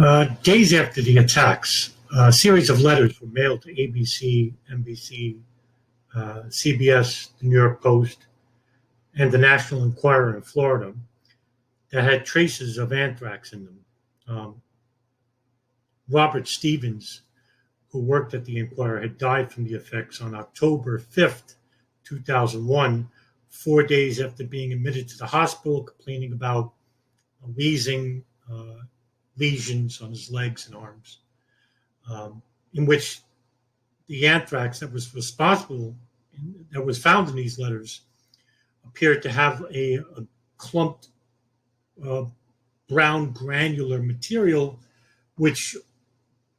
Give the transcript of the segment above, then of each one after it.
Days after the attacks, a series of letters were mailed to ABC, NBC, CBS, the New York Post, and the National Enquirer in Florida that had traces of anthrax in them. Robert Stevens, who worked at the Enquirer, had died from the effects on October 5th, 2001, 4 days after being admitted to the hospital, complaining about wheezing, lesions on his legs and arms, in which the anthrax that was responsible, that was found in these letters, appeared to have a clumped brown granular material which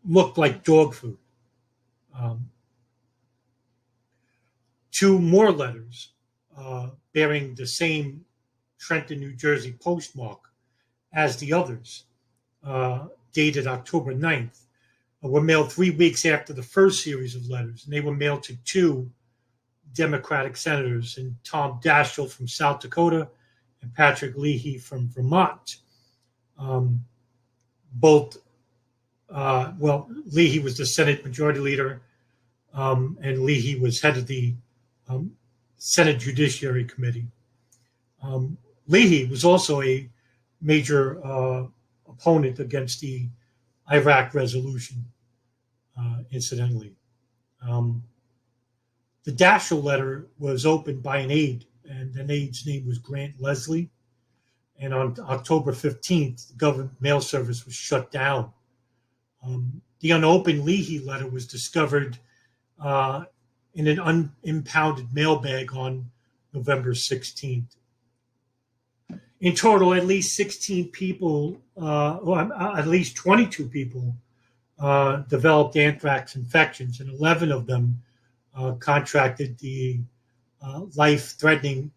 looked like dog food. Two more letters bearing the same Trenton, New Jersey postmark as the others, dated October 9th, were mailed 3 weeks after the first series of letters, and they were mailed to two Democratic senators, and Tom Daschle from South Dakota and Patrick Leahy from Vermont. Leahy was the Senate Majority Leader, and Leahy was head of the Senate Judiciary Committee. Leahy was also a major opponent against the Iraq resolution, incidentally. The Daschle letter was opened by an aide, and an aide's name was Grant Leslie. And on October 15th, the government mail service was shut down. The unopened Leahy letter was discovered in an unimpounded mailbag on November 16th. In total, at least 16 people, at least 22 people developed anthrax infections, and 11 of them contracted the life-threatening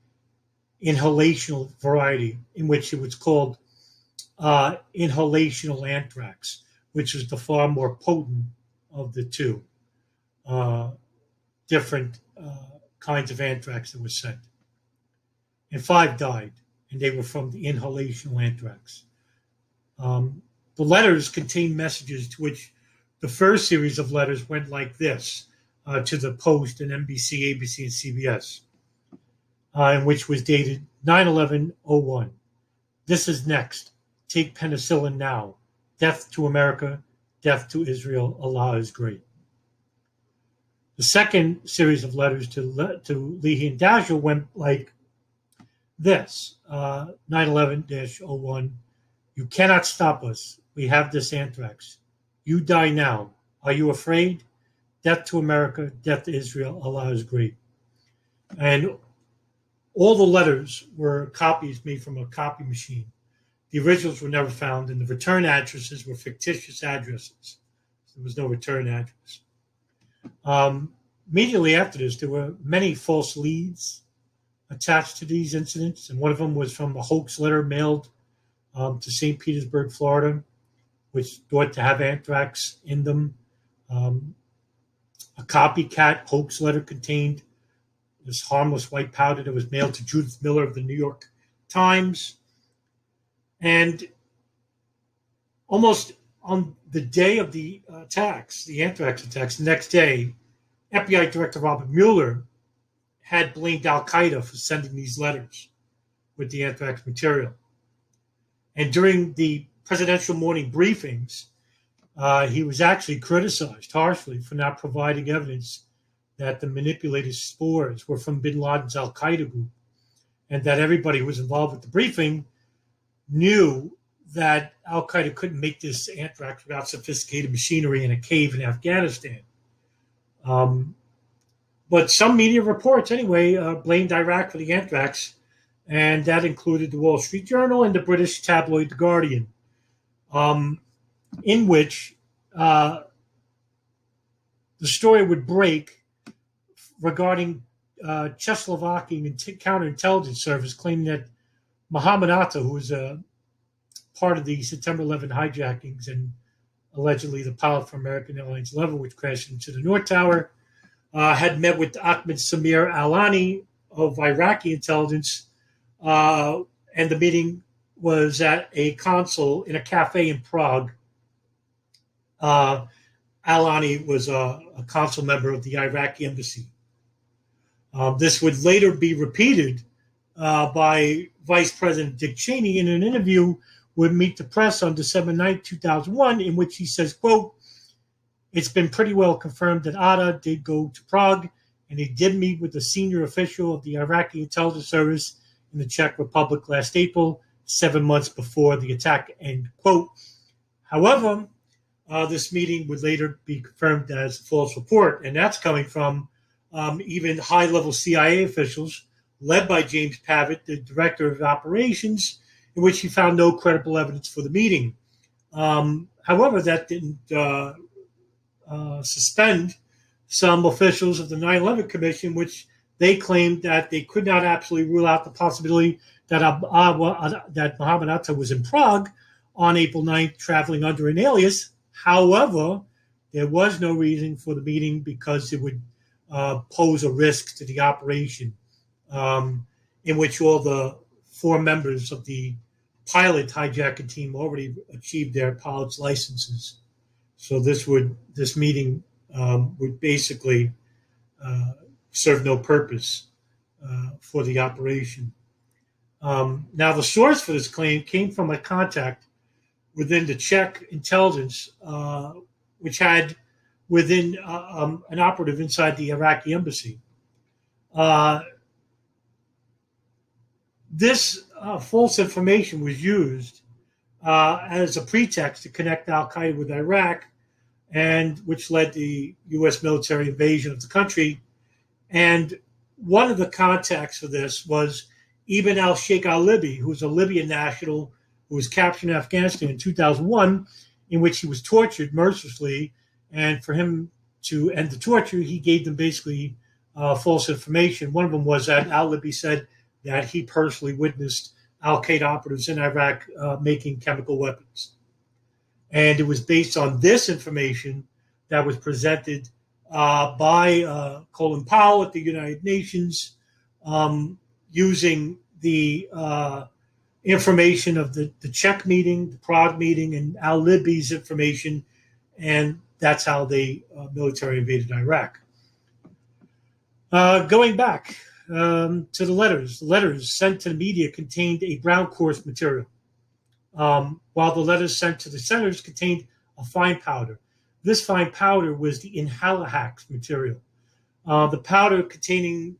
inhalational variety, in which it was called inhalational anthrax, which was the far more potent of the two different kinds of anthrax that was sent. And 5 died, and they were from the inhalational anthrax. The letters contained messages to which the first series of letters went like this, to the Post and NBC, ABC, and CBS, and which was dated 9/11/01. This is next. Take penicillin now. Death to America. Death to Israel. Allah is great. The second series of letters to Leahy and Daschle went like this. 9/11-01. You cannot stop us. We have this anthrax. You die now. Are you afraid? Death to America, death to Israel, Allah is great. And all the letters were copies made from a copy machine. The originals were never found, and the return addresses were fictitious addresses. There was no return address. Immediately after this, there were many false leads attached to these incidents, and one of them was from a hoax letter mailed to St. Petersburg, Florida, which thought to have anthrax in them. A copycat hoax letter contained this harmless white powder that was mailed to Judith Miller of the New York Times. And almost on the day of the attacks, the anthrax attacks, the next day, FBI Director Robert Mueller had blamed Al-Qaeda for sending these letters with the anthrax material. And during the presidential morning briefings, he was actually criticized harshly for not providing evidence that the manipulated spores were from bin Laden's Al-Qaeda group, and that everybody who was involved with the briefing knew that Al-Qaeda couldn't make this anthrax without sophisticated machinery in a cave in Afghanistan. But some media reports, anyway, blamed Iraq for the anthrax, and that included the Wall Street Journal and the British tabloid The Guardian, in which the story would break regarding Czechoslovakian counterintelligence service claiming that Mohammed Atta, who was a part of the September 11 hijackings and allegedly the pilot for American Airlines 11, which crashed into the North Tower, had met with Ahmed Samir Alani of Iraqi intelligence, and the meeting was at a console in a cafe in Prague, Alani was a council member of the Iraqi embassy. This would later be repeated by Vice President Dick Cheney in an interview with Meet the Press on December 9, 2001, in which he says, quote, "It's been pretty well confirmed that Atta did go to Prague, and he did meet with a senior official of the Iraqi intelligence service in the Czech Republic last April, 7 months before the attack," end quote. However, this meeting would later be confirmed as a false report, and that's coming from even high-level CIA officials, led by James Pavitt, the director of operations, in which he found no credible evidence for the meeting. However, that didn't suspend some officials of the 9/11 Commission, which they claimed that they could not absolutely rule out the possibility that Mohammed Atta was in Prague on April 9th, traveling under an alias. However, there was no reason for the meeting because it would pose a risk to the operation, in which all the 4 members of the pilot hijacking team already achieved their pilot's licenses. So this meeting would basically serve no purpose for the operation. Now, the source for this claim came from a contact within the Czech intelligence, which had within an operative inside the Iraqi embassy. This false information was used as a pretext to connect al-Qaeda with Iraq, and which led to the U.S. military invasion of the country. And one of the contacts for this was Ibn al-Sheikh al-Libi, who was a Libyan national who was captured in Afghanistan in 2001, in which he was tortured mercilessly. And for him to end the torture, he gave them basically false information. One of them was that al-Libi said that he personally witnessed al-Qaeda operatives in Iraq making chemical weapons. And it was based on this information that was presented by Colin Powell at the United Nations, using the information of the Czech meeting, the Prague meeting, and al-Libi's information, and that's how they military invaded Iraq. Going back to the letters sent to the media contained a brown coarse material, while the letters sent to the senators contained a fine powder. This fine powder was the inhalahax material. The powder containing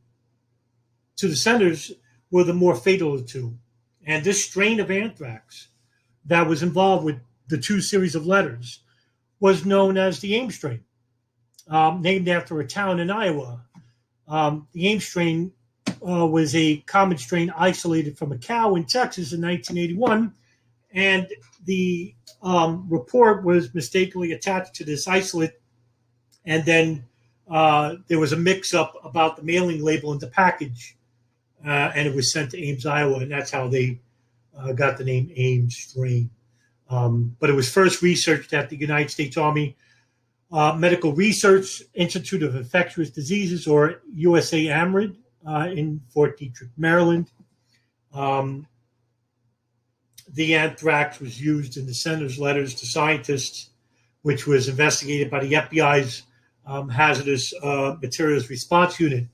to the senators were the more fatal of the two. And this strain of anthrax that was involved with the 2 series of letters was known as the Ames strain, named after a town in Iowa. The Ames strain was a common strain isolated from a cow in Texas in 1981, and the report was mistakenly attached to this isolate, and then there was a mix-up about the mailing label and the package, and it was sent to Ames, Iowa, and that's how they got the name Ames strain. But it was first researched at the United States Army Medical Research Institute of Infectious Diseases, or USA AMRID, in Fort Detrick, Maryland. The anthrax was used in the senator's letters to scientists, which was investigated by the FBI's Hazardous Materials Response Unit.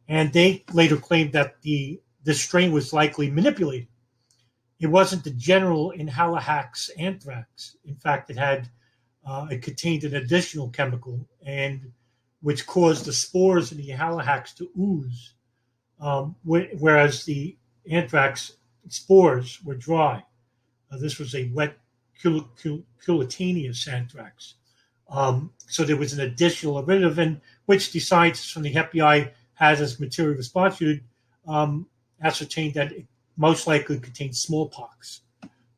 And they later claimed that this strain was likely manipulated. It wasn't the general inhalahax anthrax. In fact, it contained an additional chemical, and which caused the spores in the inhalahax to ooze, whereas the anthrax spores were dry. This was a wet cutaneous anthrax. So there was an additional derivative, in which the scientists from the FBI Hazardous Material Response Unit ascertained that it most likely contained smallpox,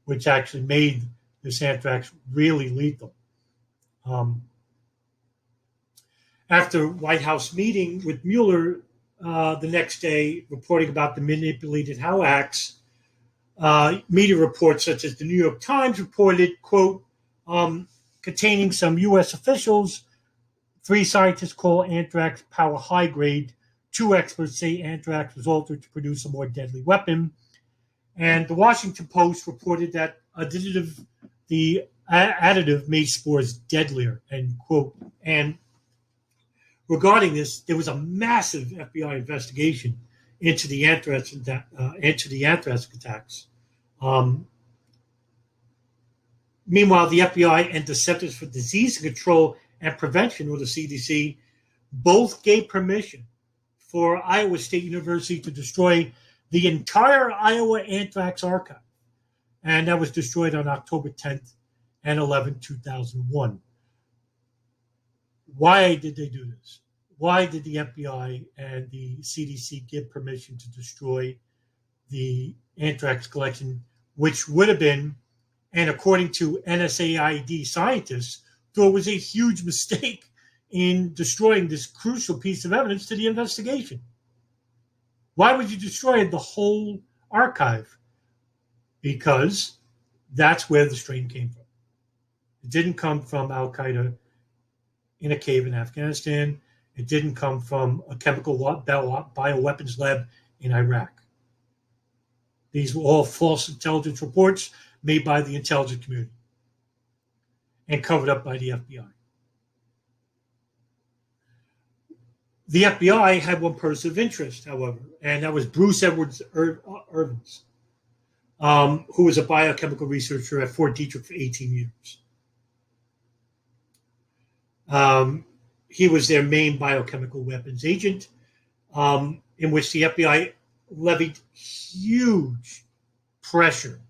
which actually made this anthrax really lethal. After White House meeting with Mueller the next day, reporting about the manipulated halahax, media reports such as the New York Times reported, quote, containing some U.S. officials, 3 scientists call anthrax power high grade, 2 experts say anthrax was altered to produce a more deadly weapon. And the Washington Post reported that the additive made spores deadlier, end quote. And regarding this, there was a massive FBI investigation into the anthrax attacks. Meanwhile, the FBI and the Centers for Disease Control and Prevention, or the CDC, both gave permission for Iowa State University to destroy the entire Iowa anthrax archive. And that was destroyed on October 10th and 11th, 2001. Why did they do this? Why did the FBI and the CDC give permission to destroy the anthrax collection, which would have been, and according to NSAID scientists, thought it was a huge mistake in destroying this crucial piece of evidence to the investigation? Why would you destroy the whole archive? Because that's where the strain came from. It didn't come from Al-Qaeda in a cave in Afghanistan. It didn't come from a chemical bioweapons lab in Iraq. These were all false intelligence reports made by the intelligence community and covered up by the FBI. The FBI had one person of interest, however, and that was Bruce Edwards Irvings, who was a biochemical researcher at Fort Detrick for 18 years. He was their main biochemical weapons agent, in which the FBI levied huge pressure,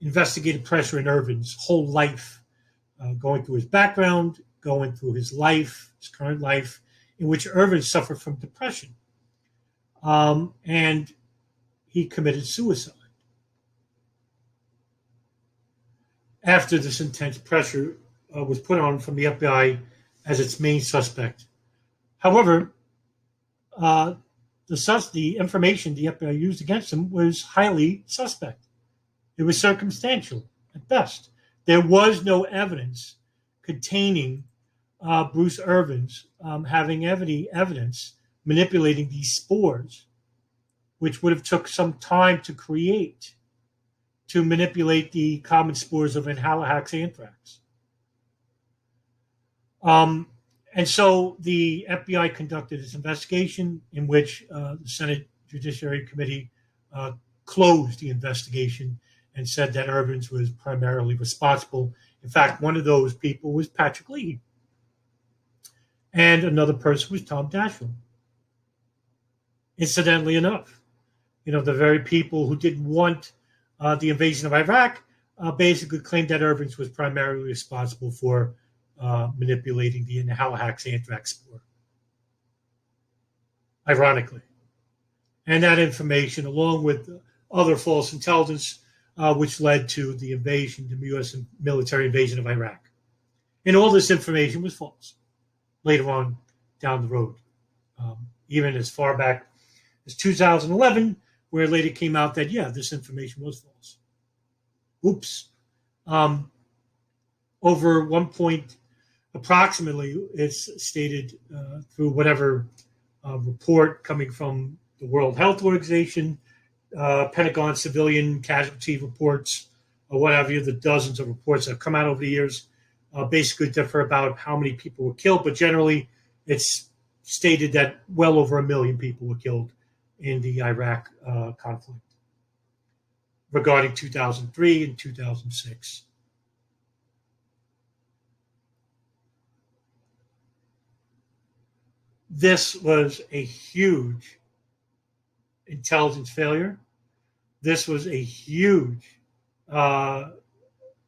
investigative pressure in Irving's whole life, going through his background, going through his life, his current life, in which Irving suffered from depression. And he committed suicide. After this intense pressure was put on from the FBI as its main suspect. However, the information the FBI used against him was highly suspect. It was circumstantial at best. There was no evidence containing Bruce Irving's having any evidence manipulating these spores, which would have took some time to create, to manipulate the common spores of inhalahax anthrax. And so the FBI conducted this investigation in which the Senate Judiciary Committee closed the investigation and said that Irvings was primarily responsible. In fact, one of those people was Patrick Leahy. And another person was Tom Daschle. Incidentally enough, the very people who didn't want the invasion of Iraq basically claimed that Irvings was primarily responsible for manipulating the inhalahax anthrax spore. Ironically. And that information, along with other false intelligence, which led to the invasion, the U.S. military invasion of Iraq. And all this information was false later on down the road, even as far back as 2011, where it later came out that, this information was false. Oops. Over one point, approximately, it's stated through whatever report coming from the World Health Organization, Pentagon civilian casualty reports, or what have you, the dozens of reports that have come out over the years, basically differ about how many people were killed, but generally it's stated that well over 1 million people were killed in the Iraq conflict regarding 2003 and 2006. This was a huge intelligence failure. This was a huge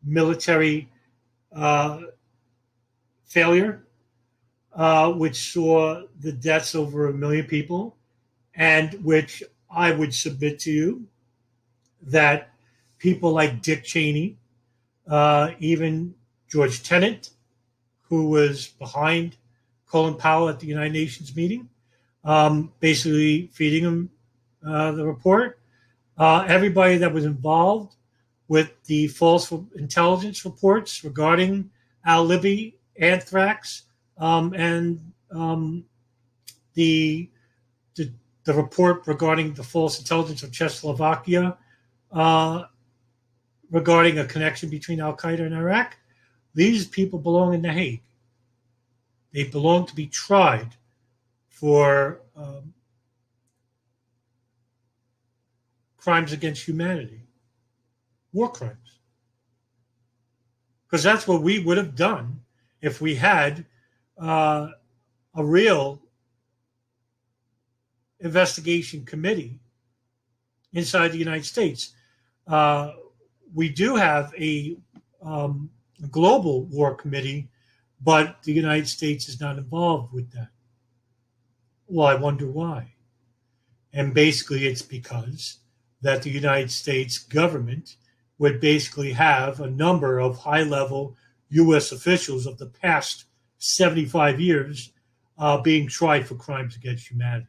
military failure, which saw the deaths over 1 million people, and which I would submit to you that people like Dick Cheney, even George Tenet, who was behind Colin Powell at the United Nations meeting, basically feeding him the report. Everybody that was involved with the false intelligence reports regarding Al-Libi, anthrax, and the report regarding the false intelligence of Czechoslovakia regarding a connection between Al-Qaeda and Iraq. These people belong in The Hague. They belong to be tried for crimes against humanity, war crimes. Because that's what we would have done if we had a real investigation committee inside the United States. We do have a global war committee, but the United States is not involved with that. Well, I wonder why. And basically it's because that the United States government would basically have a number of high-level U.S. officials of the past 75 years being tried for crimes against humanity.